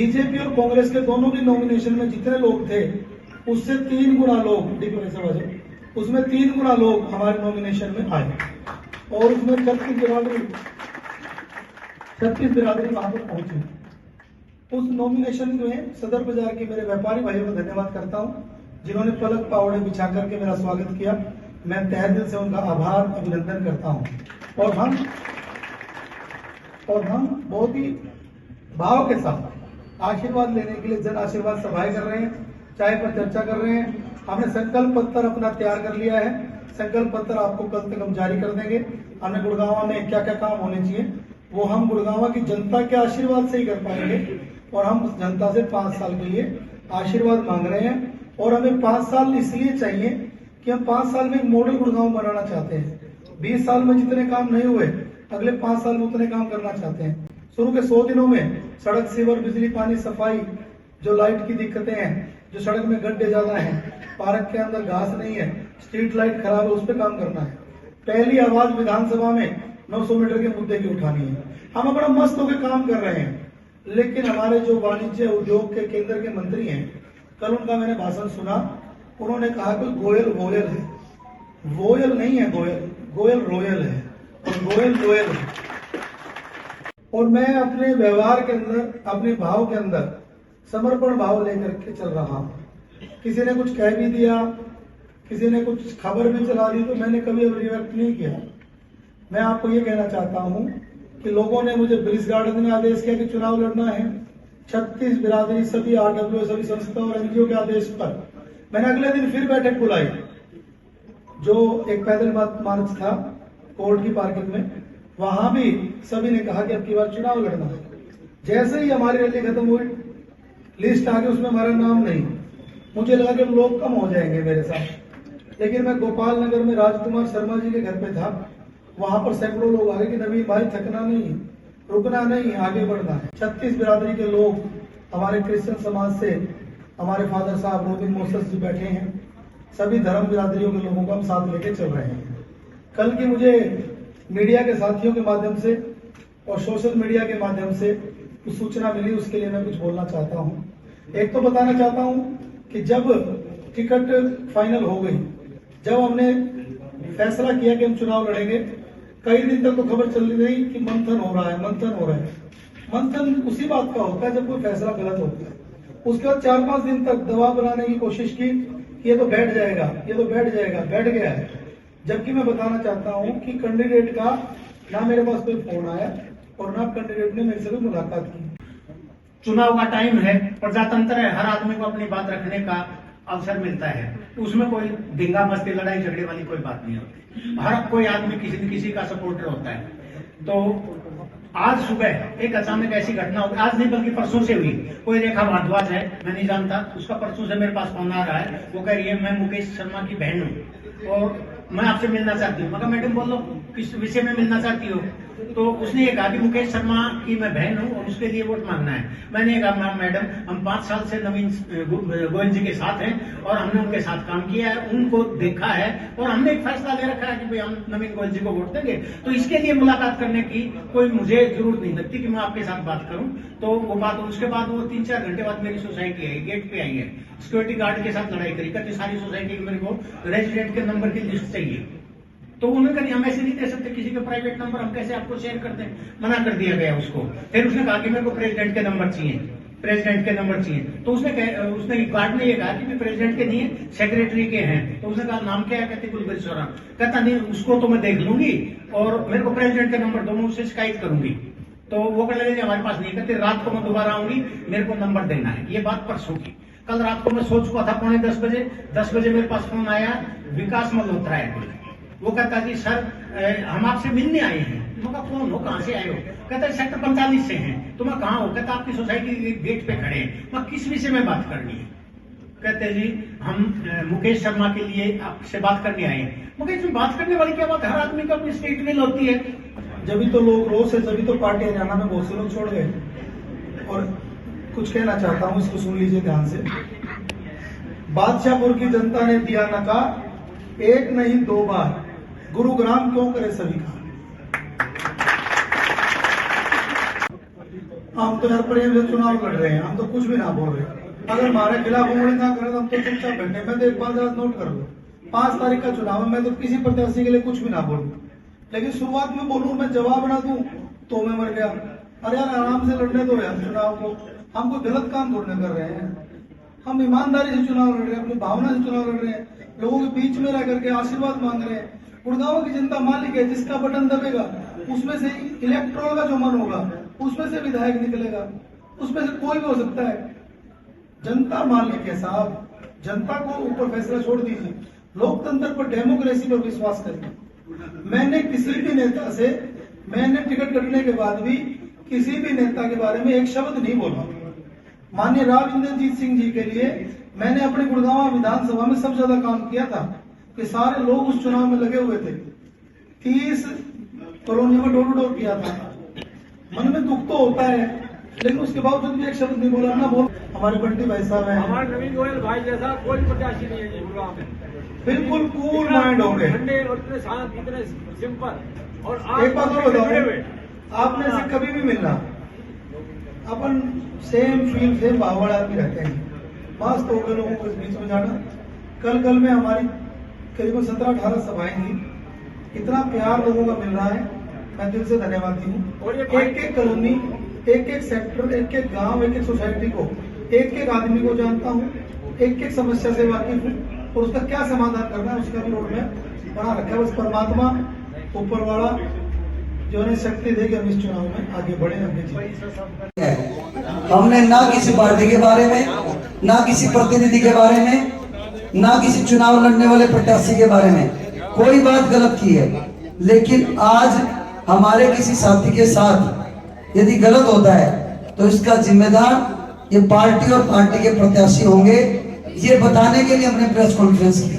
BJP और कांग्रेस के दोनों की नॉमिनेशन में जितने लोग थे उससे 3 गुना लोग, उसमें 3 गुना लोग हमारे नॉमिनेशन में आए और उसमें 36 बिरादरी वहां पर पहुंची। उस नॉमिनेशन में सदर बाजार के मेरे व्यापारी भाइयों का धन्यवाद करता हूं जिन्होंने पलक पावड़े बिछा करके मेरा स्वागत किया। मैं तहे दिल से उनका आभार अभिनंदन करता हूं। और हम बहुत ही भाव के साथ आशीर्वाद लेने के लिए जन आशीर्वाद सभाएं कर रहे हैं, चाय पर चर्चा कर रहे हैं। हमने संकल्प पत्र अपना तैयार कर लिया है। संकल्प पत्र आपको कल तक हम जारी कर देंगे। हमने गुड़गांव में क्या क्या काम होने चाहिए वो हम गुड़गांव की जनता के आशीर्वाद से ही कर पाएंगे और हम जनता से 5 साल के लिए आशीर्वाद मांग रहे हैं। और हमें 5 साल इसलिए चाहिए कि हम 5 साल में मॉडल गुड़गांव बनाना चाहते हैं। 20 साल में जितने काम नहीं हुए अगले 5 साल में उतने काम करना चाहते हैं। शुरू के 100 दिनों में सड़क, सीवर, बिजली, पानी, सफाई, जो लाइट की दिक्कतें हैं, जो सड़क में गड्ढे ज्यादा हैं, पार्क के अंदर घास नहीं है, स्ट्रीट लाइट खराब है, उस पर काम करना है। पहली आवाज विधानसभा में 900 मीटर के मुद्दे की उठानी है। हम बड़ा मस्त होकर काम कर रहे हैं, लेकिन हमारे जो वाणिज्य उद्योग के केंद्र के मंत्री हैं, कल उनका मैंने भाषण सुना। उन्होंने कहा कि गोयल वोयल है। वोयल नहीं है गोयल, गोयल रोयल है और गोयल लोयल है। और मैं अपने व्यवहार के अंदर, अपने भाव के अंदर समर्पण भाव लेकर के चल रहा हूं। किसी ने कुछ कह भी दिया, किसी ने कुछ खबर भी चला दी, तो मैंने कभी रिएक्ट नहीं किया। मैं आपको ये कहना चाहता हूं कि लोगों ने मुझे ब्रिज गार्डन में आदेश किया कि चुनाव लड़ना है। 36 बिरादरी, सभी RWA, सभी संस्था और NGO के आदेश पर मैंने अगले दिन फिर बैठक बुलाई। जो एक पैदल मार्च था कोर्ट की पार्किंग में, वहां भी सभी ने कहा कि अब की बार चुनाव लड़ना है। जैसे ही हमारी रैली खत्म हुई, लिस्ट आ गई, उसमें हमारा नाम नहीं। मुझे लगा कि लोग कम हो जाएंगे मेरे साथ, लेकिन मैं गोपाल नगर में राजकुमार शर्मा जी के घर पे था। वहां पर सैकड़ों लोग आ गए कि नवीन भाई थकना नहीं, रुकना नहीं, आगे बढ़ना है। 36 बिरादरी के लोग, हमारे क्रिश्चियन समाज से हमारे फादर साहब रोबिन मोसेस जी बैठे हैं। सभी धर्म बिरादरियों के लोगों को हम साथ लेके चल रहे हैं। कल की मुझे मीडिया के साथियों के माध्यम से और सोशल मीडिया के माध्यम से कुछ सूचना मिली, उसके लिए मैं कुछ बोलना चाहता हूं। एक तो बताना चाहता हूं कि जब टिकट फाइनल हो गई, जब हमने फैसला किया कि हम चुनाव लड़ेंगे, कई दिन तक तो खबर चल रही कि मंथन हो रहा है, मंथन हो रहा है। मंथन उसी बात का होता है जब कोई फैसला गलत होता है। उसके बाद 4-5 दिन तक दबाव बनाने की कोशिश की कि ये तो बैठ जाएगा, ये तो बैठ जाएगा, बैठ गया है। जबकि मैं बताना चाहता हूं कि कैंडिडेट का ना मेरे पास कोई फोन आया और ना कैंडिडेट ने मेरे से कोई मुलाकात की। चुनाव का टाइम है, प्रजातंत्र है, हर आदमी को अपनी बात रखने का अवसर मिलता है। उसमें कोई डिंगा मस्ती, लड़ाई झगड़े वाली कोई बात नहीं होती। हर कोई आदमी किसी न किसी का सपोर्टर होता है। तो आज सुबह एक अचानक ऐसी घटना हो गई, आज नहीं बल्कि परसों से हुई। कोई रेखा भारद्वाज है, मैं नहीं जानता, उसका परसों से मेरे पास फोन आ रहा है। वो कह रही है मैं मुकेश शर्मा की बहन हूँ और मैं आपसे मिलना चाहती हूँ। मगर मैडम बोलो किस विषय में मिलना चाहती हो? तो उसने ये कहा कि मुकेश शर्मा की मैं बहन हूँ और उसके लिए वोट मांगना है। मैंने कहा मैडम हम 5 साल से नवीन गोयल जी के साथ हैं और हमने उनके साथ काम किया है, उनको देखा है और हमने एक फैसला ले रखा है कि भाई हम नवीन गोयल जी को वोट देंगे। तो इसके लिए मुलाकात करने की कोई मुझे जरूरत नहीं लगती कि मैं आपके साथ बात करूं। तो वो बात, उसके बाद वो 3-4 घंटे बाद मेरी सोसाइटी आई, गेट पे आई है, सिक्योरिटी गार्ड के साथ लड़ाई करी। कहती सारी सोसाइटी की मेरे को रेजिडेंट के नंबर की लिस्ट चाहिए। तो उन्होंने कहा हम ऐसे नहीं दे सकते, किसी के प्राइवेट नंबर हम कैसे आपको शेयर कर दें। मना कर दिया गया उसको। फिर उसने कहा कि मेरे को प्रेसिडेंट के नंबर चाहिए, प्रेसिडेंट के नंबर चाहिए। तो उसने गार्ड ने ये कहा कि प्रेसिडेंट के नहीं है, सेक्रेटरी के हैं। तो उसने कहा नाम क्या है? कहते गुलबीर सोरा। कहता नहीं उसको तो मैं देख लूंगी और मेरे को प्रेसिडेंट के नंबर दो, मैं उससे शिकायत करूंगी। तो वो कहने लगे हमारे पास नहीं। कहते रात को मैं दोबारा आऊंगी, मेरे को नंबर देना है। ये बात परसों की। कल रात को मैं सो चुका था, 9:45 बजे मेरे पास फोन आया विकास मल्होत्रा है। वो कहता जी सर हम आपसे मिलने आए हैं। मैं कौन हो, कहां से आए हो? कहता सेक्टर 45 से हैं। तो मैं कहां हो? कहता आपकी सोसाइटी के गेट पे खड़े हैं। मैं किस विषय में बात करनी है? कहते जी हम मुकेश शर्मा के लिए आपसे बात करने आए हैं। मुकेश जी बात करने वाली क्या बात, हर आदमी को अपनी स्टेट विल होती है। जब तो लोग रोज से, जब तो पार्टी हरियाणा में बहुत से लोग छोड़ गए। और कुछ कहना चाहता हूं, इसको सुन लीजिए ध्यान से। बादशाहपुर की जनता ने दिया नकार, 1 नहीं 2 बार, गुरुग्राम क्यों करे सभी का। हम तो यार प्रेम से चुनाव लड़ रहे हैं, हम तो कुछ भी ना बोल रहे। अगर हमारे खिलाफ उंगली ना करे तो हम तो चुपचाप बैठे। मैं तो एक बात नोट कर लो, 5 तारीख का चुनाव है, मैं तो किसी प्रत्याशी के लिए कुछ भी ना बोलूं, लेकिन शुरुआत में बोलूं मैं जवाब ना दूं तो मैं मर गया। अरे यार आराम से लड़ने दो यार चुनाव को, हम कोई गलत काम थोड़ी कर रहे हैं। हम ईमानदारी से चुनाव लड़ रहे हैं, अपनी भावना से चुनाव लड़ रहे हैं, लोगों के बीच में रह करके आशीर्वाद मांग रहे हैं। गुड़गांव की जनता मालिक है, जिसका बटन दबेगा उसमें से इलेक्ट्रोल का जो मन होगा उसमें से विधायक निकलेगा, उसमें से कोई भी हो सकता है। जनता मालिक है साहब, जनता को ऊपर फैसला छोड़ दीजिए। लोकतंत्र पर, डेमोक्रेसी पर विश्वास करिए। मैंने किसी भी नेता से, मैंने टिकट कटने के बाद भी किसी भी नेता के बारे में एक शब्द नहीं बोला। माननीय राव इंद्रजीत सिंह जी के लिए मैंने अपने गुड़गांव विधानसभा में सबसे ज्यादा काम किया था कि सारे लोग उस चुनाव में लगे हुए थे। 30 कॉलोनी में डोर टू डोर किया था। मन में दुख तो होता है, लेकिन उसके बावजूद भी एक शब्द नहीं बोला ना बोल। हमारे बंटी भाई साहब हैं, हमारे नवीन गोयल भाई जैसा कोई प्रत्याशी नहीं है जी गुड़गांव में। बिल्कुल कूल माइंड हो गए। ठंडे और इतने शांत, इतने सिंपल। और एक बात और बताओ, आपने से कभी भी मिलना, अपन सेम फील सेम भाव वाले आदमी रहते हैं। मस्त हो गए लोगों को इस बीच में जाना। कल में हमारी करीबन 17-18 सभाएं थी। इतना प्यार लोगों का मिल रहा है, मैं दिल से धन्यवादी हूँ। और एक एक कॉलोनी, एक एक सेक्टर, एक एक गांव, एक एक सोसाइटी को, एक एक आदमी को जानता हूँ, एक एक समस्या से वाकिफ हूँ और उसका क्या समाधान करना है उसका भी रोड मैप बना रखा है। बस परमात्मा ऊपर वाला जो है शक्ति देगी, हम इस चुनाव में आगे बढ़े। हमने ना किसी पार्टी के बारे में, ना किसी प्रतिनिधि के बारे में, ना किसी चुनाव लड़ने वाले प्रत्याशी के बारे में कोई बात गलत की है। लेकिन आज हमारे किसी साथी के साथ यदि गलत होता है तो इसका जिम्मेदार ये पार्टी और पार्टी के प्रत्याशी होंगे। ये बताने के लिए हमने प्रेस कॉन्फ्रेंस की।